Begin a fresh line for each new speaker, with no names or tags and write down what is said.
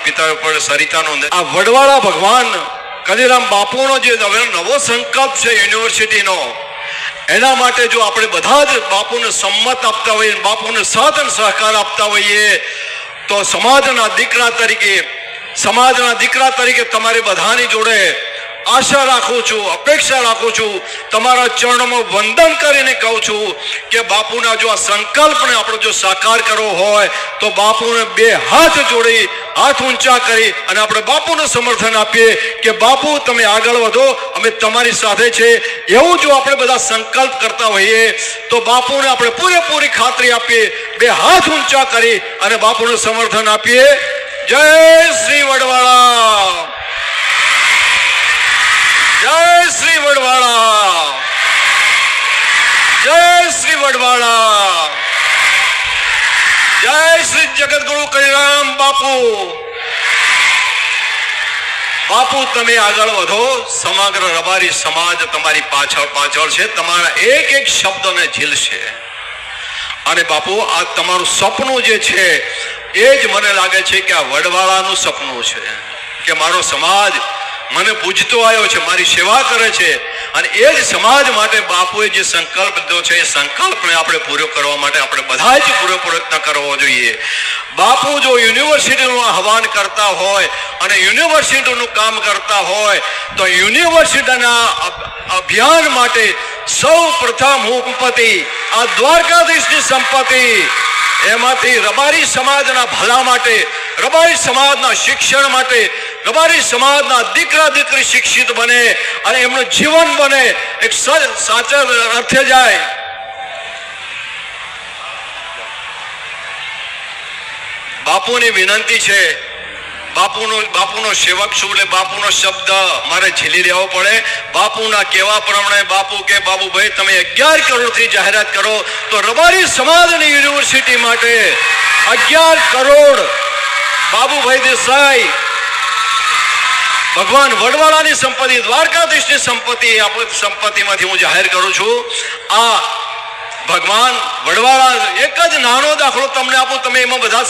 પિતા ઉપર સરિતાનો આ વડવાળા ભગવાન કદીરામ બાપુનો જે નવો સંકલ્પ છે યુનિવર્સિટીનો, એના માટે જો આપણે બધા જ બાપુને સંમત આપતા હોઈએ, બાપુને સાથ અને સહકાર આપતા હોઈએ, તો સમાજના દીકરા તરીકે તમારી બધાની જોડે આશા રાખું છું, અપેક્ષા રાખું છું, તમારા ચરણોમાં વંદન કરીને કહું છું કે બાપુના જો આ સંકલ્પને આપણે જો સાકાર કરવો હોય તો બાપુને બે હાથ જોડી, હાથ ઊંચા કરી અને આપણે બાપુને સમર્થન આપીએ કે બાપુ તમે આગળ વધો, અમે તમારી સાથે છે. એવું જો આપણે બધા સંકલ્પ કરતા હોઈએ તો બાપુને આપણે પૂરેપૂરી ખાતરી આપીએ, બે હાથ ઊંચા કરી અને બાપુને સમર્થન આપીએ. જય શ્રી વડવાળા, જય શ્રી વડવાળા, જય શ્રી વડવાળા, જય શ્રી જગતગુરુ કદીરામ બાપુ. બાપુ તમે આગળ વધો, સમગ્ર રબારી સમાજ તમારી પાછળ છે, તમારા એક એક શબ્દને ઝીલશે. અને બાપુ આ તમારું સપનું જે છે એ જ મને લાગે છે કે આ વડવાળાનું સપનું છે કે મારો સમાજ મને પૂજતો આવ્યો છે, મારી સેવા કરે છે, અને એ જ સમાજ માટે બાપુએ જે સંકલ્પ લીધો છે એ સંકલ્પને આપણે પૂરો કરવા માટે આપણે બધા જ પૂરો પ્રયત્ન કરવો જોઈએ. બાપુ જો યુનિવર્સિટીનું આહવાન કરતા હોય અને યુનિવર્સિટીનું કામ કરતા હોય તો યુનિવર્સિટીના અભિયાન માટે સૌ પ્રથમ હું સંપત્તિ, આ દ્વારકાધીશની સંપત્તિ, એમાંથી રબારી સમાજના ભલા માટે, રબારી સમાજના શિક્ષણ માટે, રબારી સમાજના દીકરા દીકરી શિક્ષિત બને અને એમનું જીવન બને, એક સાચા અર્થે જાય. બાપુની વિનંતી છે, બાપુનો સેવક છું એટલે બાપુનો શબ્દ મારે ઝીલી લેવો પડે. બાપુના કહેવા પ્રમાણે બાપુ કે બાબુભાઈ તમે 11 કરોડથી જાહેરાત કરો તો રબારી સમાજની યુનિવર્સિટી માટે 11 કરોડ બાબુભાઈ દેસાઈ, ભગવાન વડવાળાની સંપત્તિ, દ્વારકાધીશની સંપત્તિ, આપણી સંપત્તિમાંથી હું જાહેર કરું છું. આ ભગવાન વડવાળા એક જ નાનો દાખલો તમને આપું, તમે એમાં બધા